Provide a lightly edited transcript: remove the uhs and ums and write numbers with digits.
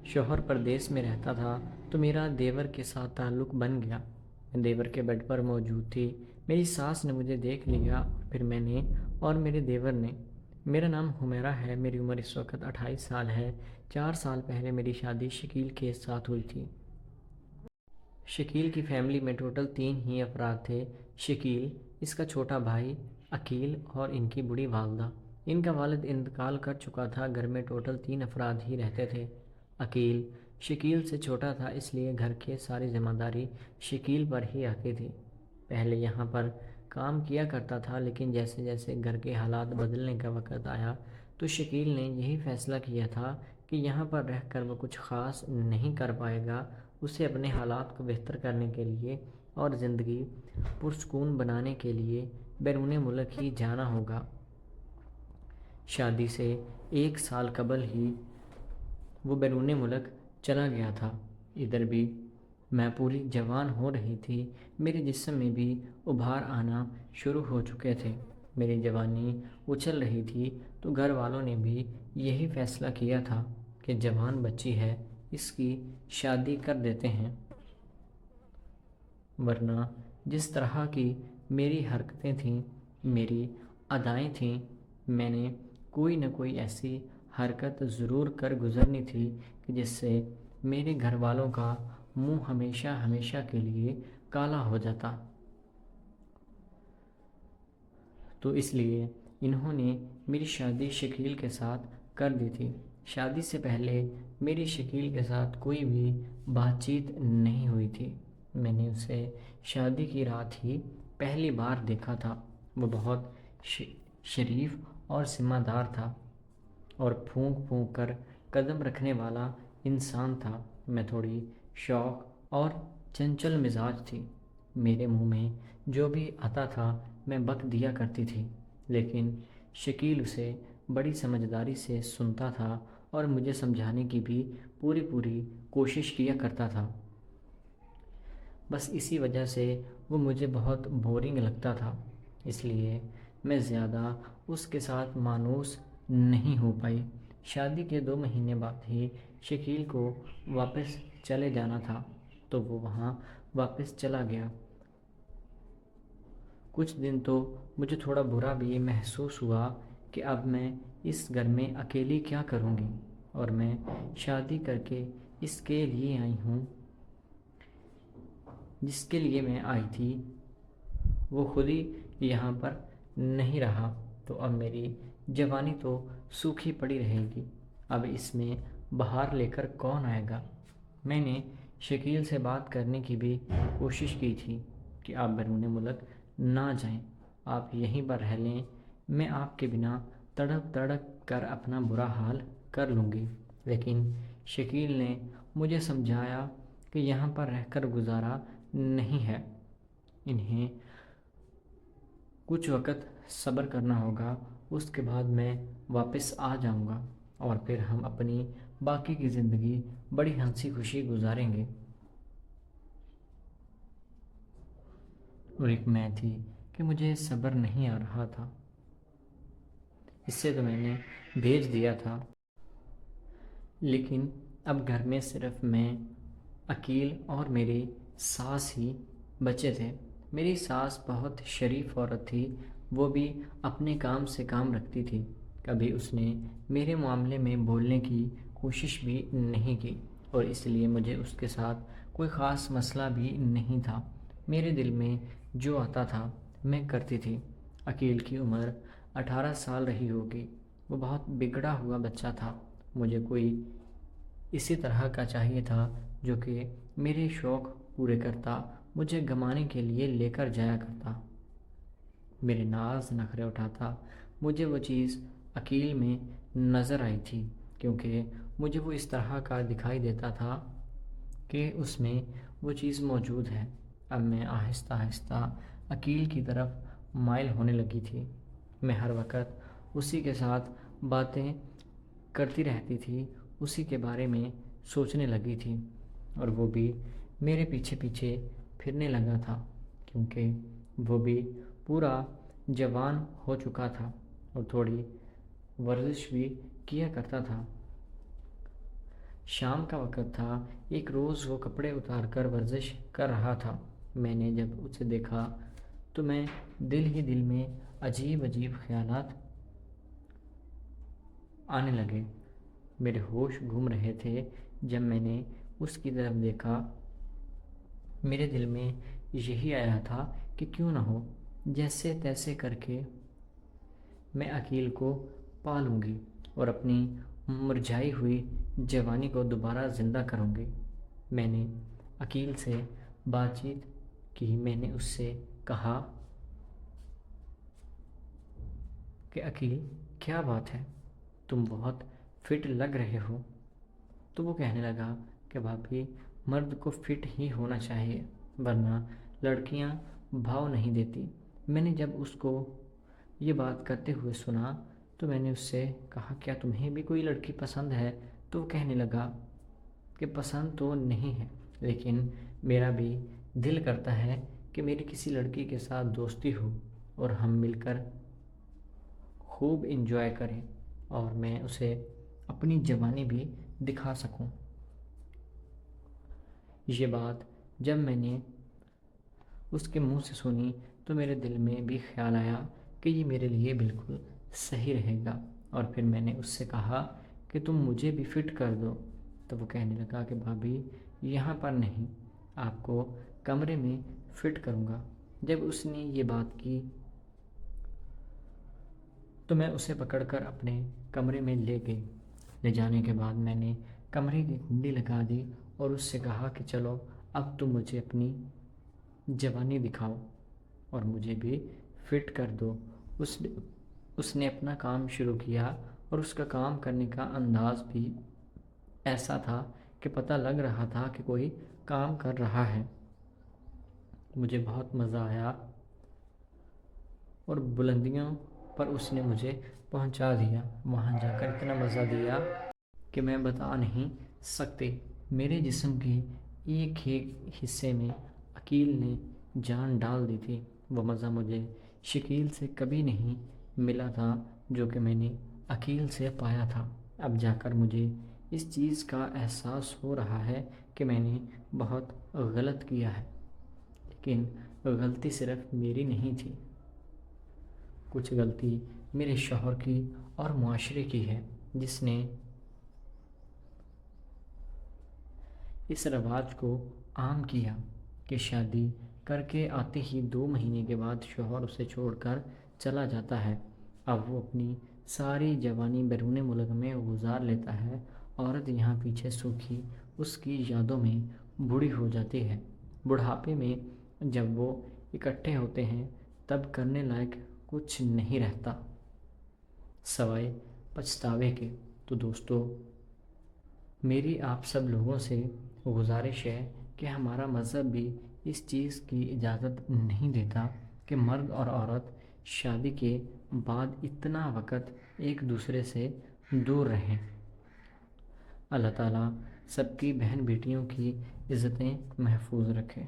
شوہر پردیس میں رہتا تھا تو میرا دیور کے ساتھ تعلق بن گیا۔ میں دیور کے بیڈ پر موجود تھی، میری ساس نے مجھے دیکھ لیا، پھر میں نے اور میرے دیور نے۔ میرا نام حمیرہ ہے، میری عمر اس وقت 28 سال ہے۔ 4 سال پہلے میری شادی شکیل کے ساتھ ہوئی تھی۔ شکیل کی فیملی میں ٹوٹل 3 ہی افراد تھے: شکیل، اس کا چھوٹا بھائی عقیل اور ان کی بوڑھی والدہ۔ ان کا والد انتقال کر چکا تھا۔ گھر میں ٹوٹل 3 افراد ہی رہتے تھے۔ عقیل شکیل سے چھوٹا تھا، اس لیے گھر کی ساری ذمہ داری شکیل پر ہی آتی تھی۔ پہلے یہاں پر کام کیا کرتا تھا، لیکن جیسے جیسے گھر کے حالات بدلنے کا وقت آیا تو شکیل نے یہی فیصلہ کیا تھا کہ یہاں پر رہ کر وہ کچھ خاص نہیں کر پائے گا۔ اسے اپنے حالات کو بہتر کرنے کے لیے اور زندگی پرسکون بنانے کے لیے بیرون ملک ہی جانا ہوگا۔ شادی سے 1 سال قبل ہی وہ بیرون ملک چلا گیا تھا۔ ادھر بھی میں پوری جوان ہو رہی تھی، میرے جسم میں بھی ابھار آنا شروع ہو چکے تھے۔ میری جوانی اچھل رہی تھی تو گھر والوں نے بھی یہی فیصلہ کیا تھا کہ جوان بچی ہے، اس کی شادی کر دیتے ہیں۔ ورنہ جس طرح کی میری حرکتیں تھیں، میری ادائیں تھیں، میں نے کوئی نہ کوئی ایسی حرکت ضرور کر گزرنی تھی کہ جس سے میرے گھر والوں کا منہ ہمیشہ ہمیشہ کے لیے کالا ہو جاتا۔ تو اس لیے انہوں نے میری شادی شکیل کے ساتھ کر دی تھی۔ شادی سے پہلے میری شکیل کے ساتھ کوئی بھی بات چیت نہیں ہوئی تھی۔ میں نے اسے شادی کی رات ہی پہلی بار دیکھا تھا۔ وہ بہت شریف اور ذمہ دار تھا اور پھونک پھونک کر قدم رکھنے والا انسان تھا۔ میں تھوڑی شوق اور چنچل مزاج تھی۔ میرے منہ میں جو بھی آتا تھا میں بک دیا کرتی تھی، لیکن شکیل اسے بڑی سمجھداری سے سنتا تھا اور مجھے سمجھانے کی بھی پوری کوشش کیا کرتا تھا۔ بس اسی وجہ سے وہ مجھے بہت بورنگ لگتا تھا، اس لیے میں زیادہ اس کے ساتھ مانوس نہیں ہو پائی۔ شادی کے 2 مہینے بعد ہی شکیل کو واپس چلے جانا تھا تو وہ وہاں واپس چلا گیا۔ کچھ دن تو مجھے تھوڑا برا بھی محسوس ہوا کہ اب میں اس گھر میں اکیلی کیا کروں گی، اور میں شادی کر کے اس کے لیے آئی ہوں، جس کے لیے میں آئی تھی وہ خود ہی یہاں پر نہیں رہا، تو اب میری جوانی تو سوکھی پڑی رہے گی۔ اب اس میں بہار لے کر کون آئے گا؟ میں نے شکیل سے بات کرنے کی بھی کوشش کی تھی کہ آپ بیرون ملک نہ جائیں، آپ یہیں پر رہ لیں، میں آپ کے بنا تڑپ تڑپ کر اپنا برا حال کر لوں گی، لیکن شکیل نے مجھے سمجھایا کہ یہاں پر رہ کر گزارا نہیں ہے، انہیں کچھ وقت صبر کرنا ہوگا، اس کے بعد میں واپس آ جاؤں گا اور پھر ہم اپنی باقی کی زندگی بڑی ہنسی خوشی گزاریں گے۔ اور ایک میں تھی کہ مجھے صبر نہیں آ رہا تھا، اس سے تو میں نے بھیج دیا تھا، لیکن اب گھر میں صرف میں، عقیل اور میری ساس ہی بچے تھے۔ میری ساس بہت شریف عورت تھی، وہ بھی اپنے کام سے کام رکھتی تھی، کبھی اس نے میرے معاملے میں بولنے کی کوشش بھی نہیں کی، اور اس لیے مجھے اس کے ساتھ کوئی خاص مسئلہ بھی نہیں تھا۔ میرے دل میں جو آتا تھا میں کرتی تھی۔ عقیل کی عمر 18 سال رہی ہوگی، وہ بہت بگڑا ہوا بچہ تھا۔ مجھے کوئی اسی طرح کا چاہیے تھا جو کہ میرے شوق پورے کرتا، مجھے گھمانے کے لیے لے کر جایا کرتا، میرے ناز نخرے اٹھاتا۔ مجھے وہ چیز عقیل میں نظر آئی تھی، کیونکہ مجھے وہ اس طرح کا دکھائی دیتا تھا کہ اس میں وہ چیز موجود ہے۔ اب میں آہستہ آہستہ عقیل کی طرف مائل ہونے لگی تھی۔ میں ہر وقت اسی کے ساتھ باتیں کرتی رہتی تھی، اسی کے بارے میں سوچنے لگی تھی، اور وہ بھی میرے پیچھے پیچھے پھرنے لگا تھا، کیونکہ وہ بھی پورا جوان ہو چکا تھا اور تھوڑی ورزش بھی کیا کرتا تھا۔ شام کا وقت تھا۔ ایک روز وہ کپڑے اتار کر ورزش کر رہا تھا۔ میں نے جب اسے دیکھا تو میں دل ہی دل میں عجیب عجیب خیالات آنے لگے۔ میرے ہوش گھوم رہے تھے۔ جب میں نے اس کی طرف دیکھا میرے دل میں یہی آیا تھا کہ کیوں نہ ہو، جیسے تیسے کر کے میں عقیل کو پالوں گی اور اپنی مرجھائی ہوئی جوانی کو دوبارہ زندہ کروں گی۔ میں نے عقیل سے بات چیت کی۔ میں نے اس سے کہا کہ عقیل، کیا بات ہے، تم بہت فٹ لگ رہے ہو۔ تو وہ کہنے لگا کہ بھابھی، مرد کو فٹ ہی ہونا چاہیے ورنہ لڑکیاں بھاؤ نہیں دیتی۔ میں نے جب اس کو یہ بات کرتے ہوئے سنا تو میں نے اس سے کہا کیا تمہیں بھی کوئی لڑکی پسند ہے؟ تو وہ کہنے لگا کہ پسند تو نہیں ہے، لیکن میرا بھی دل کرتا ہے کہ میری کسی لڑکی کے ساتھ دوستی ہو اور ہم مل کر خوب انجوائے کریں اور میں اسے اپنی جوانی بھی دکھا سکوں۔ یہ بات جب میں نے اس کے منہ سے سنی تو میرے دل میں بھی خیال آیا کہ یہ میرے لیے بالکل صحیح رہے گا، اور پھر میں نے اس سے کہا کہ تم مجھے بھی فٹ کر دو۔ تو وہ کہنے لگا کہ بھابھی، یہاں پر نہیں، آپ کو کمرے میں فٹ کروں گا۔ جب اس نے یہ بات کی تو میں اسے پکڑ کر اپنے کمرے میں لے گئی۔ لے جانے کے بعد میں نے کمرے کی کنڈی لگا دی اور اس سے کہا کہ چلو اب تم مجھے اپنی جوانی دکھاؤ اور مجھے بھی فٹ کر دو۔ اس نے اپنا کام شروع کیا اور اس کا کام کرنے کا انداز بھی ایسا تھا کہ پتہ لگ رہا تھا کہ کوئی کام کر رہا ہے۔ مجھے بہت مزہ آیا اور بلندیوں پر اس نے مجھے پہنچا دیا۔ وہاں جا کر اتنا مزہ دیا کہ میں بتا نہیں سکتے۔ میرے جسم کے ایک ایک حصے میں عقیل نے جان ڈال دی تھی۔ وہ مزہ مجھے شکیل سے کبھی نہیں ملا تھا جو کہ میں نے عقیل سے پایا تھا۔ اب جا کر مجھے اس چیز کا احساس ہو رہا ہے کہ میں نے بہت غلط کیا ہے، لیکن غلطی صرف میری نہیں تھی، کچھ غلطی میرے شوہر کی اور معاشرے کی ہے، جس نے اس رواج کو عام کیا کہ شادی کر کے آتے ہی 2 مہینے کے بعد شوہر اسے چھوڑ کر چلا جاتا ہے۔ اب وہ اپنی ساری جوانی بیرون ملک میں گزار لیتا ہے۔ عورت یہاں پیچھے سوکھی اس کی یادوں میں بوڑھی ہو جاتی ہے۔ بڑھاپے میں جب وہ اکٹھے ہوتے ہیں تب کرنے لائق کچھ نہیں رہتا سوائے پچھتاوے کے۔ تو دوستو، میری آپ سب لوگوں سے گزارش ہے کہ ہمارا مذہب بھی اس چیز کی اجازت نہیں دیتا کہ مرد اور عورت شادی کے بعد اتنا وقت ایک دوسرے سے دور رہیں۔ اللہ تعالیٰ سب کی بہن بیٹیوں کی عزتیں محفوظ رکھے۔